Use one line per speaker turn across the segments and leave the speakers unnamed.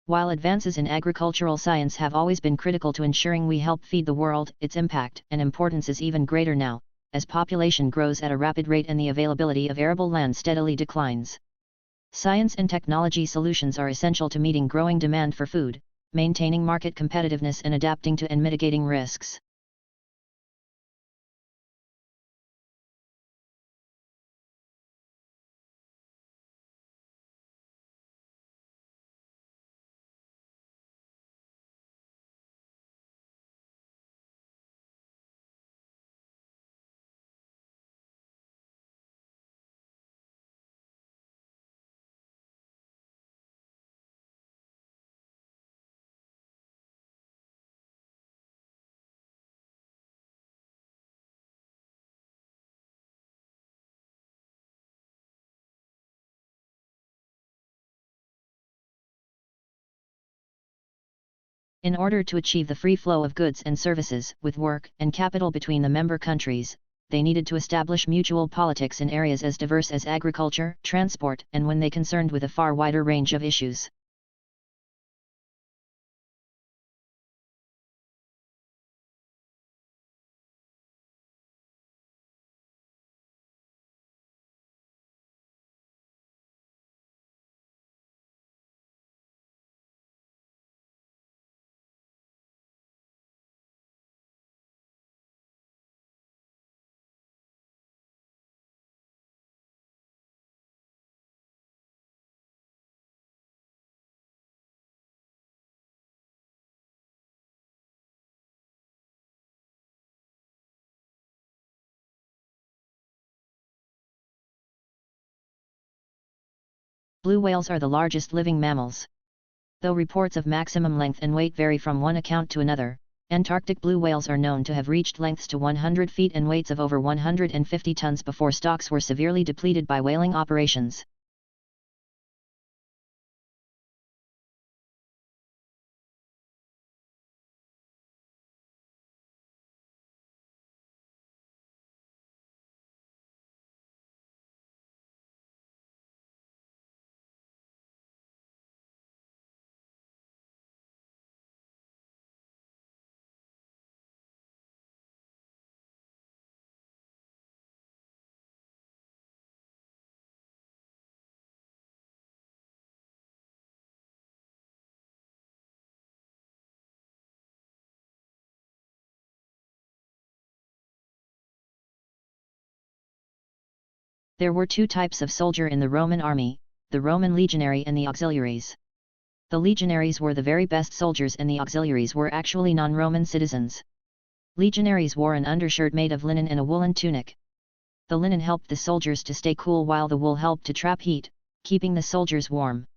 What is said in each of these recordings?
While advances in agricultural science have always been critical to ensuring we help feed the world, its impact and importance is even greater now, as population grows at a rapid rate and the availability of arable land steadily declines. Science and technology solutions are essential to meeting growing demand for food, maintaining market competitiveness and adapting to and mitigating risks. In order to achieve the free flow of goods and services, with work and capital between the member countries, they needed to establish mutual politics in areas as diverse as agriculture, transport, and when they concerned with a far wider range of issues. Blue whales are the largest living mammals. Though reports of maximum length and weight vary from one account to another, Antarctic blue whales are known to have reached lengths to 100 feet and weights of over 150 tons before stocks were severely depleted by whaling operations. There were two types of soldier in the Roman army, the Roman legionary and the auxiliaries. The legionaries were the very best soldiers and the auxiliaries were actually non-Roman citizens. Legionaries wore an undershirt made of linen and a woolen tunic. The linen helped the soldiers to stay cool while the wool helped to trap heat, keeping the soldiers warm.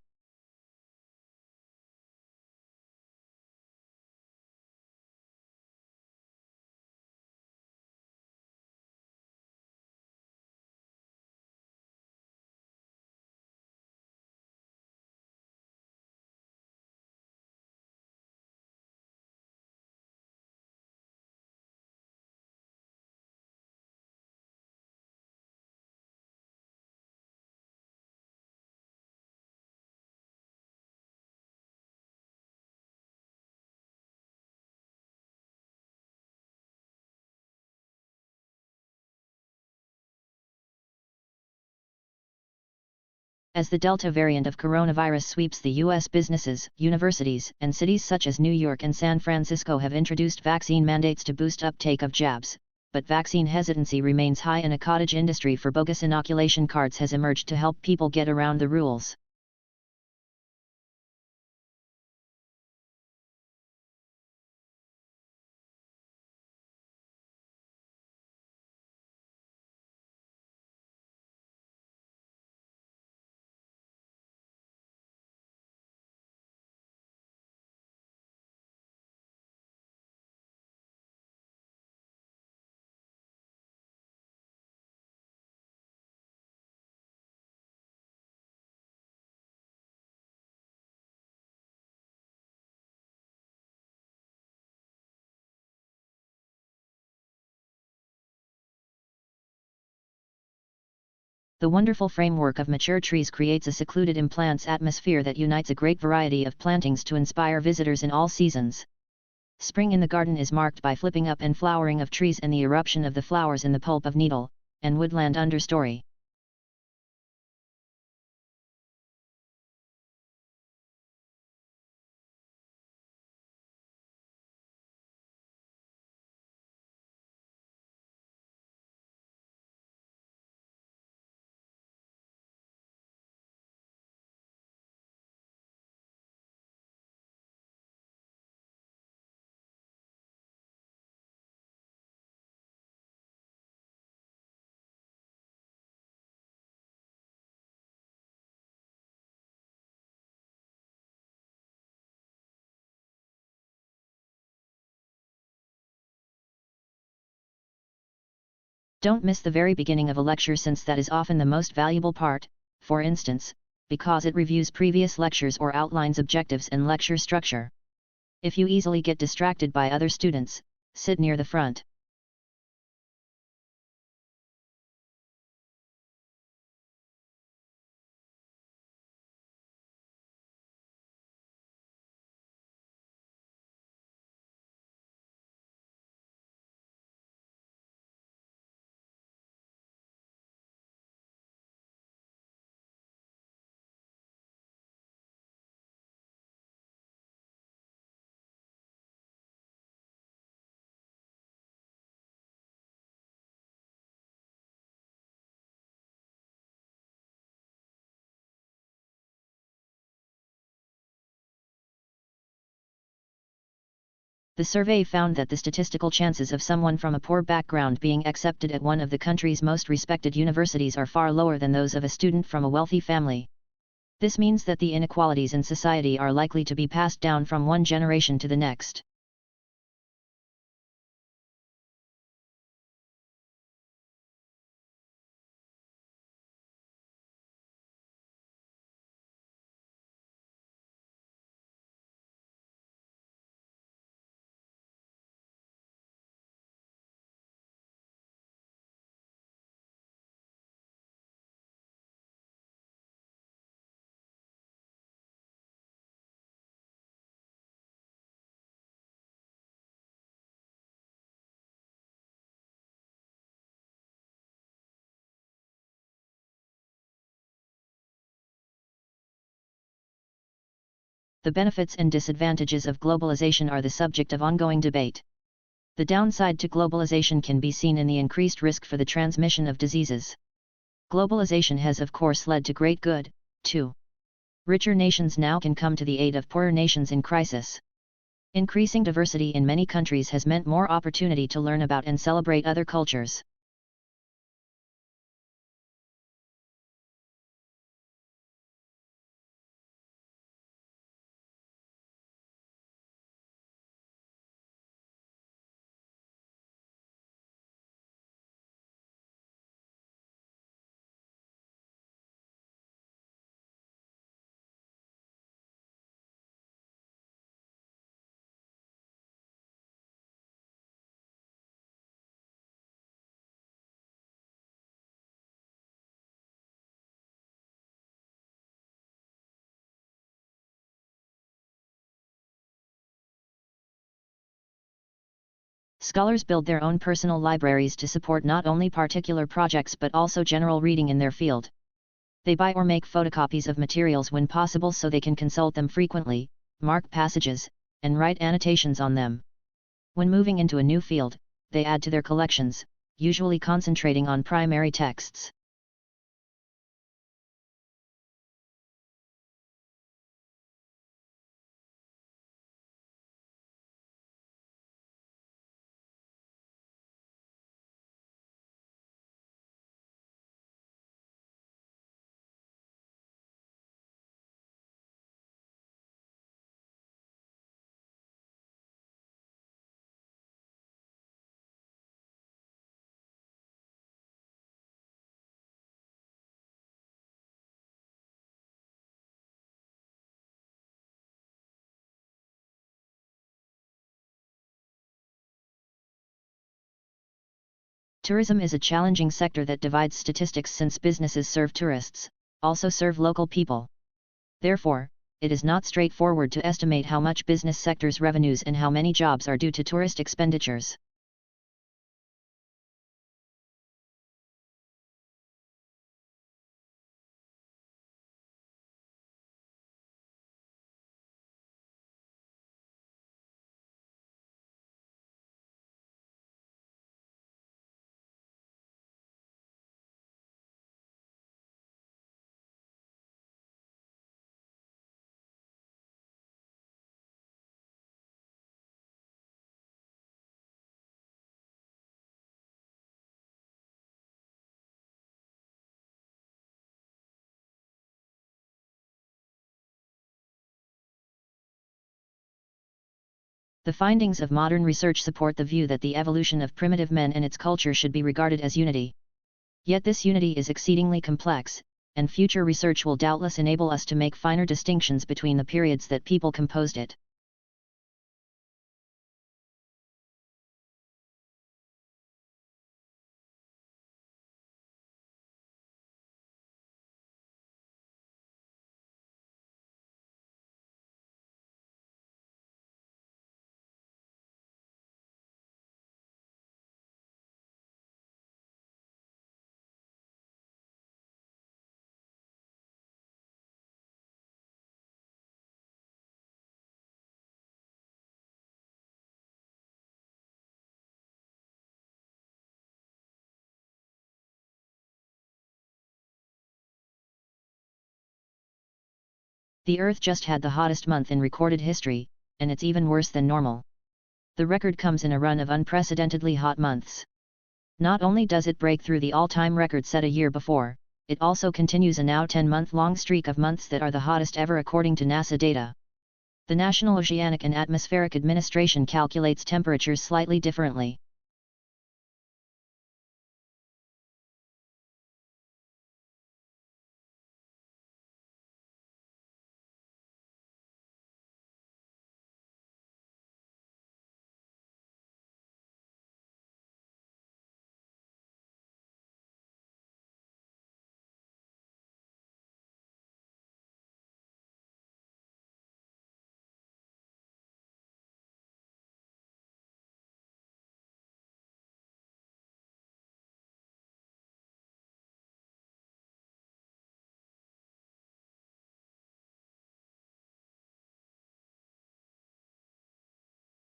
As the Delta variant of coronavirus sweeps the U.S., businesses, universities, and cities such as New York and San Francisco have introduced vaccine mandates to boost uptake of jabs, but vaccine hesitancy remains high and a cottage industry for bogus inoculation cards has emerged to help people get around the rules. The wonderful framework of mature trees creates a secluded implants atmosphere that unites a great variety of plantings to inspire visitors in all seasons. Spring in the garden is marked by flipping up and flowering of trees and the eruption of the flowers in the pulp of needle, and woodland understory. Don't miss the very beginning of a lecture, since that is often the most valuable part, for instance, because it reviews previous lectures or outlines objectives and lecture structure. If you easily get distracted by other students, sit near the front. The survey found that the statistical chances of someone from a poor background being accepted at one of the country's most respected universities are far lower than those of a student from a wealthy family. This means that the inequalities in society are likely to be passed down from one generation to the next. The benefits and disadvantages of globalization are the subject of ongoing debate. The downside to globalization can be seen in the increased risk for the transmission of diseases. Globalization has of course led to great good, too. Richer nations now can come to the aid of poorer nations in crisis. Increasing diversity in many countries has meant more opportunity to learn about and celebrate other cultures. Scholars build their own personal libraries to support not only particular projects but also general reading in their field. They buy or make photocopies of materials when possible so they can consult them frequently, mark passages, and write annotations on them. When moving into a new field, they add to their collections, usually concentrating on primary texts. Tourism is a challenging sector that divides statistics since businesses serve tourists, also serve local people. Therefore, it is not straightforward to estimate how much business sector's revenues and how many jobs are due to tourist expenditures. The findings of modern research support the view that the evolution of primitive men and its culture should be regarded as unity. Yet this unity is exceedingly complex, and future research will doubtless enable us to make finer distinctions between the periods that people composed it. The Earth just had the hottest month in recorded history, and it's even worse than normal. The record comes in a run of unprecedentedly hot months. Not only does it break through the all-time record set a year before, it also continues a now 10-month-long streak of months that are the hottest ever according to NASA data. The National Oceanic and Atmospheric Administration calculates temperatures slightly differently.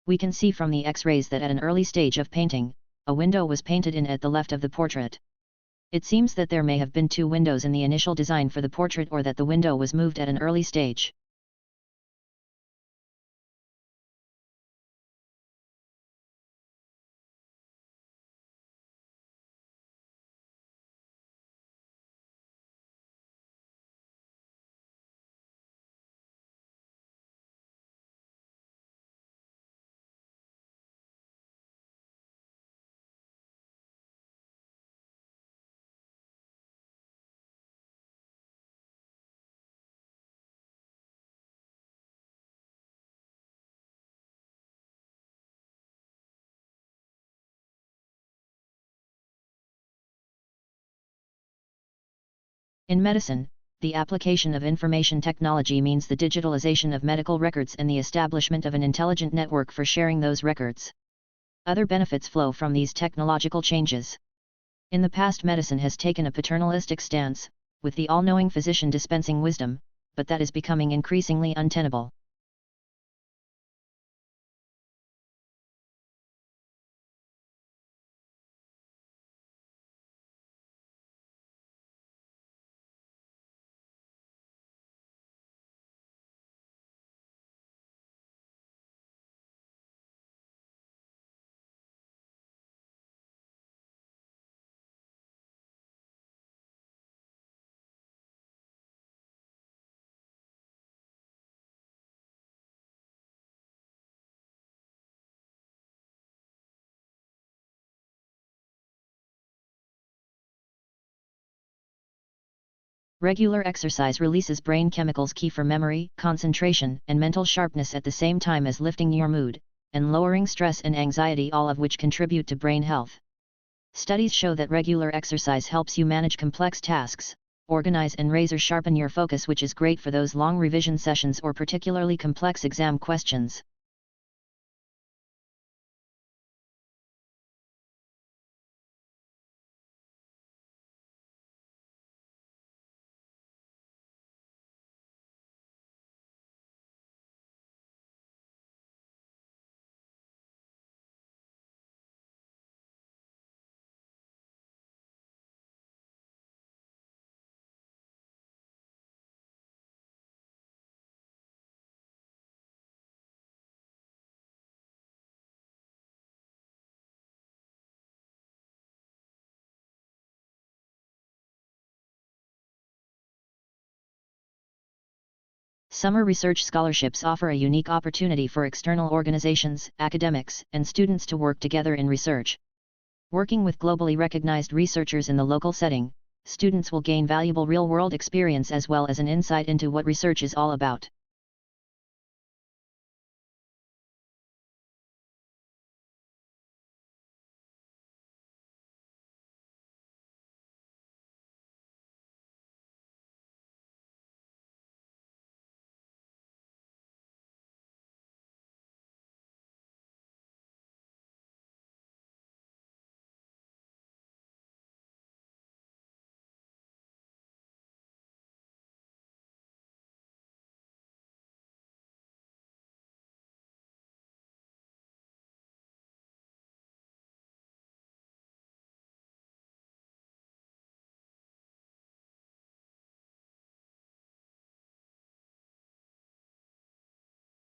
We can see from the X-rays that at an early stage of painting, a window was painted in at the left of the portrait. It seems that there may have been two windows in the initial design for the portrait, or that the window was moved at an early stage. In medicine, the application of information technology means the digitalization of medical records and the establishment of an intelligent network for sharing those records. Other benefits flow from these technological changes. In the past, medicine has taken a paternalistic stance, with the all-knowing physician dispensing wisdom, but that is becoming increasingly untenable. Regular exercise releases brain chemicals key for memory, concentration, and mental sharpness at the same time as lifting your mood, and lowering stress and anxiety, all of which contribute to brain health. Studies show that regular exercise helps you manage complex tasks, organize and razor sharpen your focus, which is great for those long revision sessions or particularly complex exam questions. Summer research scholarships offer a unique opportunity for external organizations, academics, and students to work together in research. Working with globally recognized researchers in the local setting, students will gain valuable real-world experience as well as an insight into what research is all about.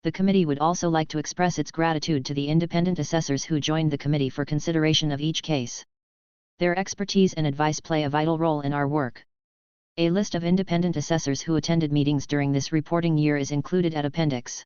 The committee would also like to express its gratitude to the independent assessors who joined the committee for consideration of each case. Their expertise and advice play a vital role in our work. A list of independent assessors who attended meetings during this reporting year is included at Appendix.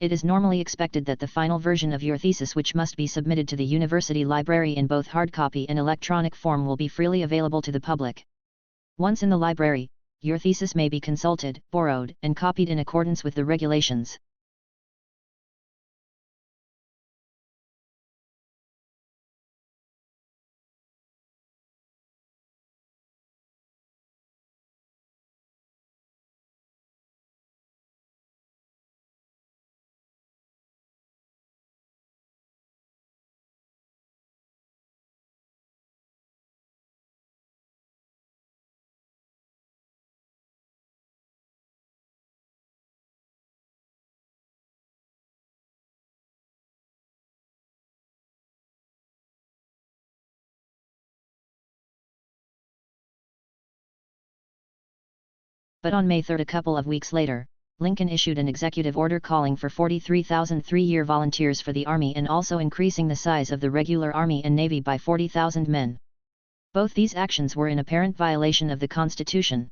It is normally expected that the final version of your thesis, which must be submitted to the university library in both hard copy and electronic form, will be freely available to the public. Once in the library, your thesis may be consulted, borrowed, and copied in accordance with the regulations. But on May 3, a couple of weeks later, Lincoln issued an executive order calling for 43,000 three-year volunteers for the Army and also increasing the size of the regular Army and Navy by 40,000 men. Both these actions were in apparent violation of the Constitution.